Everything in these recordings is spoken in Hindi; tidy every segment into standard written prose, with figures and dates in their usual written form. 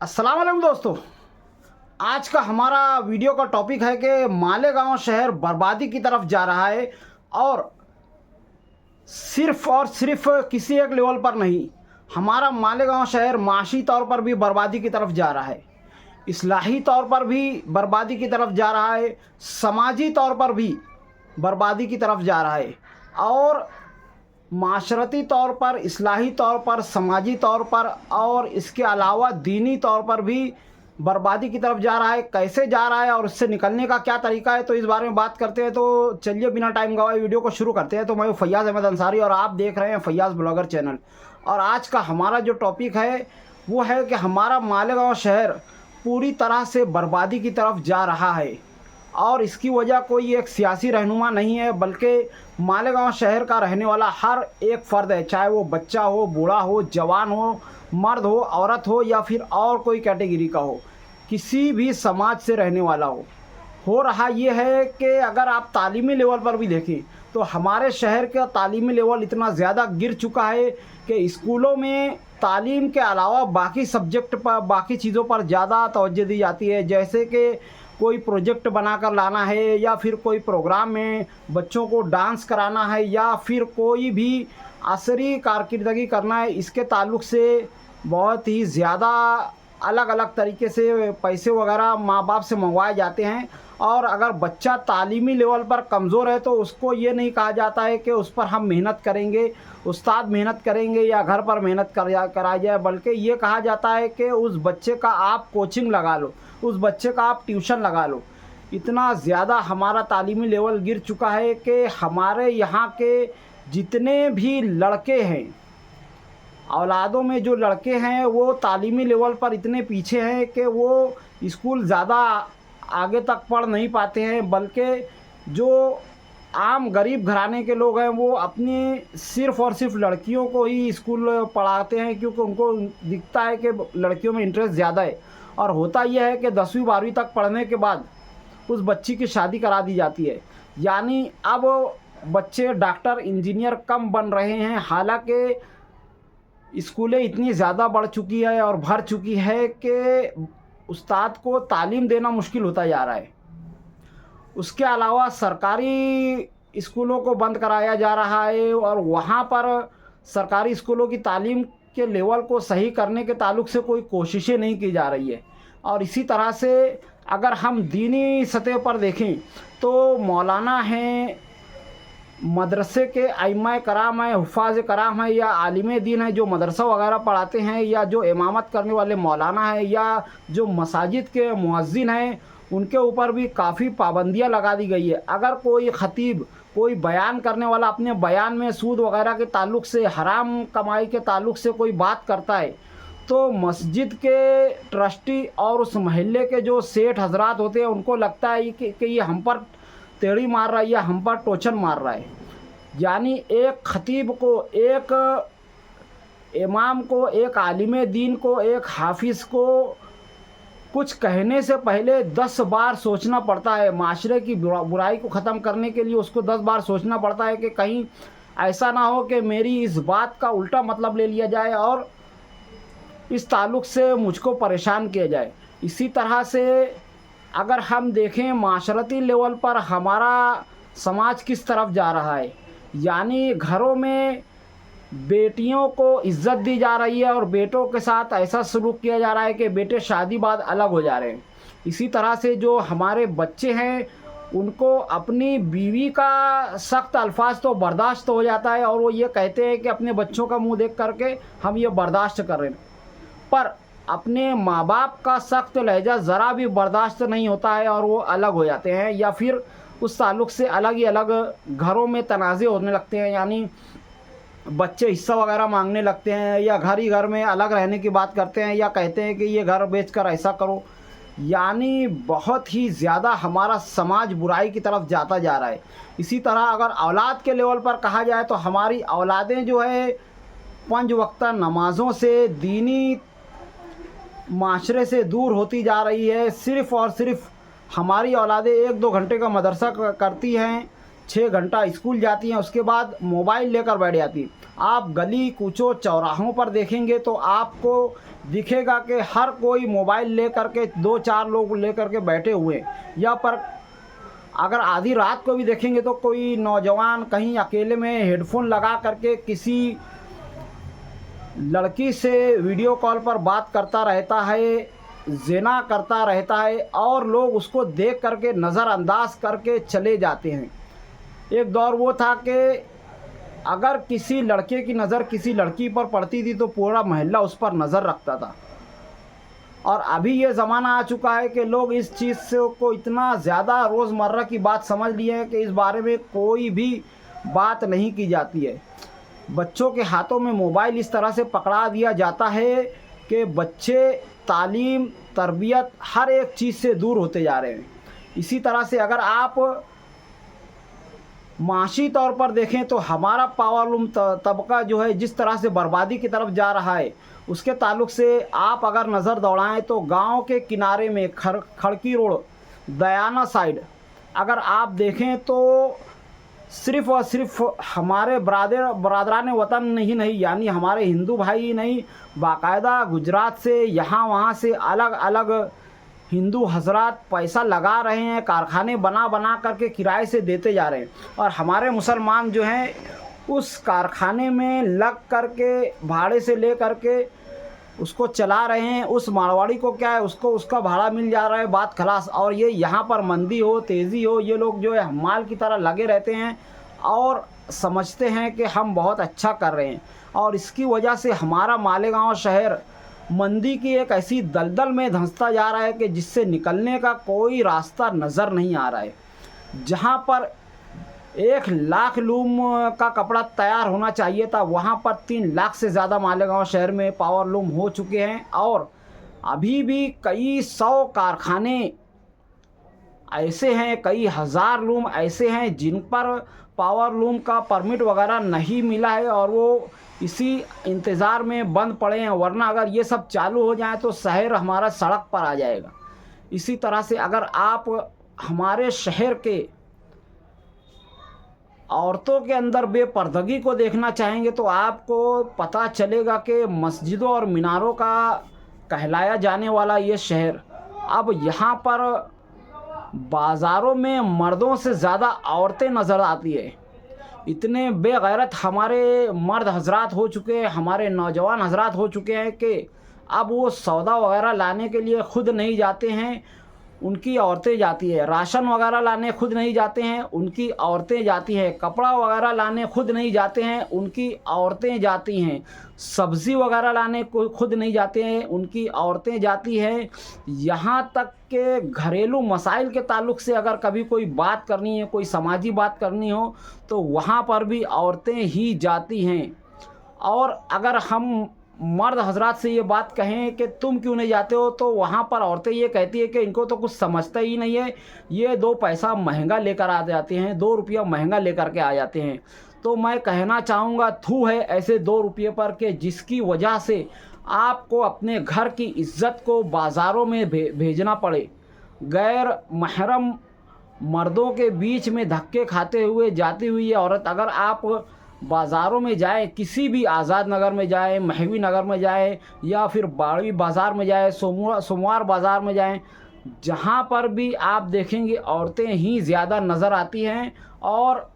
अस्सलाम वालेकुम दोस्तों। आज का हमारा वीडियो का टॉपिक है कि मालेगांव शहर बर्बादी की तरफ जा रहा है और सिर्फ किसी एक लेवल पर नहीं, हमारा मालेगांव शहर माशी तौर पर भी बर्बादी की तरफ जा रहा है, इस्लाही तौर पर भी बर्बादी की तरफ जा रहा है, समाजी तौर पर भी बर्बादी की तरफ जा रहा है और माशरती तौर पर, इस्लाही तौर पर, समाजी तौर पर और इसके अलावा दीनी तौर पर भी बर्बादी की तरफ जा रहा है। कैसे जा रहा है और इससे निकलने का क्या तरीका है, तो इस बारे में बात करते हैं। तो चलिए बिना टाइम गवाए वीडियो को शुरू करते हैं। तो मैं फैयाज़ अहमद अंसारी और आप देख रहे हैं फैयाज़ ब्लॉगर चैनल। और आज का हमारा जो टॉपिक है वो है कि हमारा मालेगांव शहर पूरी तरह से बर्बादी की तरफ जा रहा है और इसकी वजह कोई एक सियासी रहनुमा नहीं है, बल्कि मालेगांव शहर का रहने वाला हर एक फ़र्द है, चाहे वो बच्चा हो, बूढ़ा हो, जवान हो, मर्द हो, औरत हो या फिर और कोई कैटेगरी का हो, किसी भी समाज से रहने वाला हो रहा ये है कि अगर आप तालीमी लेवल पर भी देखें तो हमारे शहर का तालीमी लेवल इतना ज़्यादा गिर चुका है कि स्कूलों में तालीम के अलावा बाकी सब्जेक्ट पर, बाकी चीज़ों पर ज़्यादा तवज्जो दी जाती है। जैसे कि कोई प्रोजेक्ट बनाकर लाना है या फिर कोई प्रोग्राम में बच्चों को डांस कराना है या फिर कोई भी असरी कारकर्दगी करना है, इसके ताल्लुक़ से बहुत ही ज़्यादा अलग अलग तरीके से पैसे वगैरह माँ बाप से मंगवाए जाते हैं। और अगर बच्चा तालीमी लेवल पर कमज़ोर है तो उसको ये नहीं कहा जाता है कि उस पर हम मेहनत करेंगे, उस्ताद मेहनत करेंगे या घर पर मेहनत कराई जाए, बल्कि ये कहा जाता है कि उस बच्चे का आप कोचिंग लगा लो, उस बच्चे का आप ट्यूशन लगा लो। इतना ज़्यादा हमारा तालीमी लेवल गिर चुका है कि हमारे यहाँ के जितने भी लड़के हैं, औलादों में जो लड़के हैं वो तालीमी लेवल पर इतने पीछे हैं कि वो स्कूल ज़्यादा आगे तक पढ़ नहीं पाते हैं, बल्कि जो आम गरीब घराने के लोग हैं वो अपनी सिर्फ़ और सिर्फ लड़कियों को ही स्कूल पढ़ाते हैं, क्योंकि उनको दिखता है कि लड़कियों में इंटरेस्ट ज़्यादा है। और होता यह है कि 10वीं 12वीं तक पढ़ने के बाद उस बच्ची की शादी करा दी जाती है। यानी अब बच्चे डॉक्टर, इंजीनियर कम बन रहे हैं, हालांकि स्कूलें इतनी ज़्यादा बढ़ चुकी है और भर चुकी है कि उस्ताद को तालीम देना मुश्किल होता जा रहा है। उसके अलावा सरकारी स्कूलों को बंद कराया जा रहा है और वहाँ पर सरकारी स्कूलों की तालीम के लेवल को सही करने के ताल्लुक़ से कोई कोशिशें नहीं की जा रही है। और इसी तरह से अगर हम दीनी सतह पर देखें तो मौलाना हैं, मदरसे के आइम्मा कराम हैं, हुफ़ाज़ कराम हैं या आलिम दीन हैं जो मदरसा वगैरह पढ़ाते हैं, या जो इमामत करने वाले मौलाना हैं या जो मसाजिद के मुअज्जिन हैं, उनके ऊपर भी काफ़ी पाबंदियां लगा दी गई है। अगर कोई ख़तीब, कोई बयान करने वाला अपने बयान में सूद वगैरह के ताल्लुक़ से, हराम कमाई के ताल्लुक़ से कोई बात करता है तो मस्जिद के ट्रस्टी और उस महल्ले के जो सेठ हजरात होते हैं उनको लगता है कि ये हम पर तेड़ी मार रहा है या हम पर टोचन मार रहा है। यानी एक ख़तीब को, एक इमाम को, एक आलिम दीन को, एक हाफिज़ को कुछ कहने से पहले 10 बार सोचना पड़ता है। माशरे की बुराई को ख़त्म करने के लिए उसको 10 बार सोचना पड़ता है कि कहीं ऐसा ना हो कि मेरी इस बात का उल्टा मतलब ले लिया जाए और इस ताल्लुक़ से मुझको परेशान किया जाए। इसी तरह से अगर हम देखें माशरती लेवल पर हमारा समाज किस तरफ जा रहा है, यानी घरों में बेटियों को इज़्ज़त दी जा रही है और बेटों के साथ ऐसा सलूक किया जा रहा है कि बेटे शादी बाद अलग हो जा रहे हैं। इसी तरह से जो हमारे बच्चे हैं उनको अपनी बीवी का सख्त अल्फाज तो बर्दाश्त हो जाता है और वो ये कहते हैं कि अपने बच्चों का मुंह देख करके हम ये बर्दाश्त कर रहे हैं, पर अपने माँ बाप का सख्त लहजा ज़रा भी बर्दाश्त नहीं होता है और वो अलग हो जाते हैं या फिर उस ताल्लुक़ से अलग ही अलग घरों में तनाज़े होने लगते हैं। यानी बच्चे हिस्सा वगैरह मांगने लगते हैं या घर ही घर में अलग रहने की बात करते हैं या कहते हैं कि ये घर बेचकर ऐसा करो। यानी बहुत ही ज़्यादा हमारा समाज बुराई की तरफ जाता जा रहा है। इसी तरह अगर औलाद के लेवल पर कहा जाए तो हमारी औलादें जो है 5 वक्ता नमाज़ों से, दीनी माशरे से दूर होती जा रही है। सिर्फ़ और सिर्फ हमारी औलादें 1-2 घंटे का मदरसा करती हैं 6 घंटा स्कूल जाती हैं, उसके बाद मोबाइल लेकर बैठ जाती हैं। आप गली कूचों चौराहों पर देखेंगे तो आपको दिखेगा कि हर कोई मोबाइल लेकर के 2-4 लोग लेकर के बैठे हुए हैं। या पर अगर आधी रात को भी देखेंगे तो कोई नौजवान कहीं अकेले में हेडफोन लगा करके किसी लड़की से वीडियो कॉल पर बात करता रहता है, ज़िना करता रहता है और लोग उसको देख करके नज़रअंदाज करके चले जाते हैं। एक दौर वो था कि अगर किसी लड़के की नज़र किसी लड़की पर पड़ती थी तो पूरा मोहल्ला उस पर नज़र रखता था। और अभी ये ज़माना आ चुका है कि लोग इस चीज़ से को इतना ज़्यादा रोज़मर्रा की बात समझ लिए हैं कि इस बारे में कोई भी बात नहीं की जाती है। बच्चों के हाथों में मोबाइल इस तरह से पकड़ा दिया जाता है कि बच्चे तालीम, तरबियत हर एक चीज़ से दूर होते जा रहे हैं। इसी तरह से अगर आप माशी तौर पर देखें तो हमारा पावरलूम तबका जो है जिस तरह से बर्बादी की तरफ जा रहा है, उसके ताल्लुक़ से आप अगर नज़र दौड़ाएं तो गांव के किनारे में खड़की रोड, दयाना साइड अगर आप देखें तो सिर्फ़ और सिर्फ हमारे बरादरान वतन ही नहीं, यानी हमारे हिंदू भाई ही नहीं, बाकायदा गुजरात से यहाँ वहाँ से अलग अलग हिंदू हजरात पैसा लगा रहे हैं, कारखाने बना करके किराए से देते जा रहे हैं। और हमारे मुसलमान जो हैं उस कारखाने में लग करके भाड़े से ले करके उसको चला रहे हैं। उस मारवाड़ी को क्या है, उसको उसका भाड़ा मिल जा रहा है, बात खलास। और ये यहाँ पर मंदी हो, तेज़ी हो, ये लोग जो है माल की तरह लगे रहते हैं और समझते हैं कि हम बहुत अच्छा कर रहे हैं। और इसकी वजह से हमारा मालेगांव शहर मंदी की एक ऐसी दलदल में धंसता जा रहा है कि जिससे निकलने का कोई रास्ता नज़र नहीं आ रहा है। जहाँ पर 1 लाख लूम का कपड़ा तैयार होना चाहिए था, वहाँ पर 3 लाख से ज़्यादा मालेगांव शहर में पावर लूम हो चुके हैं। और अभी भी कई 100 कारखाने ऐसे हैं, कई हज़ार लूम ऐसे हैं जिन पर पावर लूम का परमिट वगैरह नहीं मिला है और वो इसी इंतज़ार में बंद पड़े हैं। वरना अगर ये सब चालू हो जाए तो शहर हमारा सड़क पर आ जाएगा। इसी तरह से अगर आप हमारे शहर के औरतों के अंदर बेपर्दगी को देखना चाहेंगे तो आपको पता चलेगा कि मस्जिदों और मीनारों का कहलाया जाने वाला ये शहर अब यहाँ पर बाज़ारों में मर्दों से ज़्यादा औरतें नज़र आती है। इतने बेगैरत हमारे मर्द हजरात हो चुके हैं, हमारे नौजवान हजरात हो चुके हैं कि अब वो सौदा वगैरह लाने के लिए खुद नहीं जाते हैं, उनकी औरतें जाती है। राशन वगैरह लाने खुद नहीं जाते हैं, उनकी औरतें जाती हैं। कपड़ा वगैरह लाने खुद नहीं जाते हैं, उनकी औरतें जाती हैं। सब्ज़ी वगैरह लाने कोई खुद नहीं जाते हैं, उनकी औरतें जाती हैं। यहाँ तक के घरेलू मसाइल के ताल्लुक़ से अगर कभी कोई बात करनी है, कोई समाजी बात करनी हो तो वहाँ पर भी औरतें ही जाती हैं। और अगर हम मर्द हजरात से ये बात कहें कि तुम क्यों नहीं जाते हो तो वहाँ पर औरतें ये कहती है कि इनको तो कुछ समझता ही नहीं है, ये 2 पैसा महंगा लेकर आ जाते हैं, 2 रुपया महंगा लेकर के आ जाते हैं। तो मैं कहना चाहूँगा थू है ऐसे 2 रुपये पर के जिसकी वजह से आपको अपने घर की इज्जत को बाज़ारों में भेजना पड़े। गैर महरम मर्दों के बीच में धक्के खाते हुए जाती हुई ये औरत अगर आप बाज़ारों में जाए, किसी भी आज़ाद नगर में जाए, महवी नगर में जाए या फिर बाड़ी बाज़ार में जाए, सोमवार बाज़ार में जाएं, जहाँ पर भी आप देखेंगे औरतें ही ज़्यादा नज़र आती हैं। और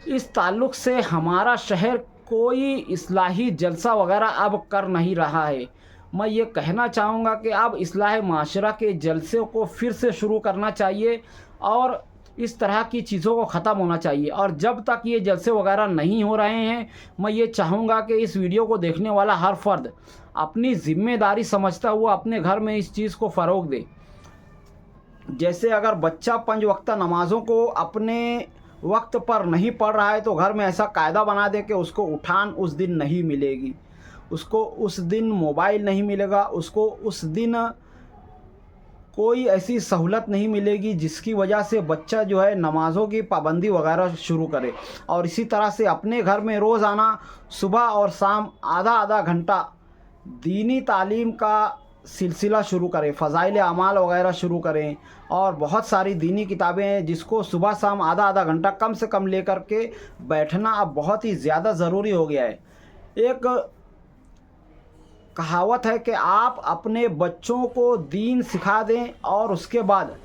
इस ताल्लुक़ से हमारा शहर कोई इस्लाही जलसा वगैरह अब कर नहीं रहा है। मैं ये कहना चाहूँगा कि अब इस्लाह माशरा के जलसे को फिर से शुरू करना चाहिए और इस तरह की चीज़ों को ख़त्म होना चाहिए। और जब तक ये जलसे वगैरह नहीं हो रहे हैं, मैं ये चाहूँगा कि इस वीडियो को देखने वाला हर फ़र्द अपनी ज़िम्मेदारी समझता हुआ अपने घर में इस चीज़ को फ़रोग़ दे। जैसे अगर बच्चा 5 वक्त नमाज़ों को अपने वक्त पर नहीं पढ़ रहा है तो घर में ऐसा कायदा बना दे कि उसको उठान उस दिन नहीं मिलेगी, उसको उस दिन मोबाइल नहीं मिलेगा, उसको उस दिन कोई ऐसी सहूलत नहीं मिलेगी जिसकी वजह से बच्चा जो है नमाज़ों की पाबंदी वगैरह शुरू करे। और इसी तरह से अपने घर में रोज़ाना सुबह और शाम आधा घंटा दीनी तालीम का सिलसिला शुरू करें, फ़ज़ाइल अमाल वगैरह शुरू करें, और बहुत सारी दीनी किताबें हैं जिसको सुबह शाम आधा आधा घंटा कम से कम लेकर के बैठना अब बहुत ही ज़्यादा ज़रूरी हो गया है। एक कहावत है कि आप अपने बच्चों को दीन सिखा दें और उसके बाद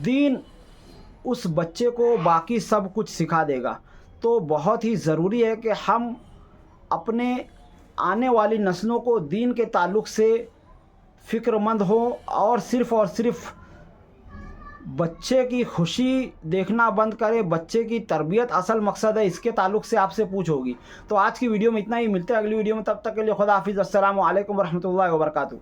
दीन उस बच्चे को बाकी सब कुछ सिखा देगा। तो बहुत ही ज़रूरी है कि हम अपने आने वाली नस्लों को दीन के ताल्लुक़ से फ़िक्रमंद हो, और सिर्फ़ बच्चे की खुशी देखना बंद करें। बच्चे की तरबियत असल मकसद है, इसके ताल्लुक़ से आपसे पूछ होगी। तो आज की वीडियो में इतना ही, मिलते हैं अगली वीडियो में, तब तक के लिए खुदा हाफिज़। अस्सलामु अलैकुम वरहमतुल्लाहि वबरकातुहू।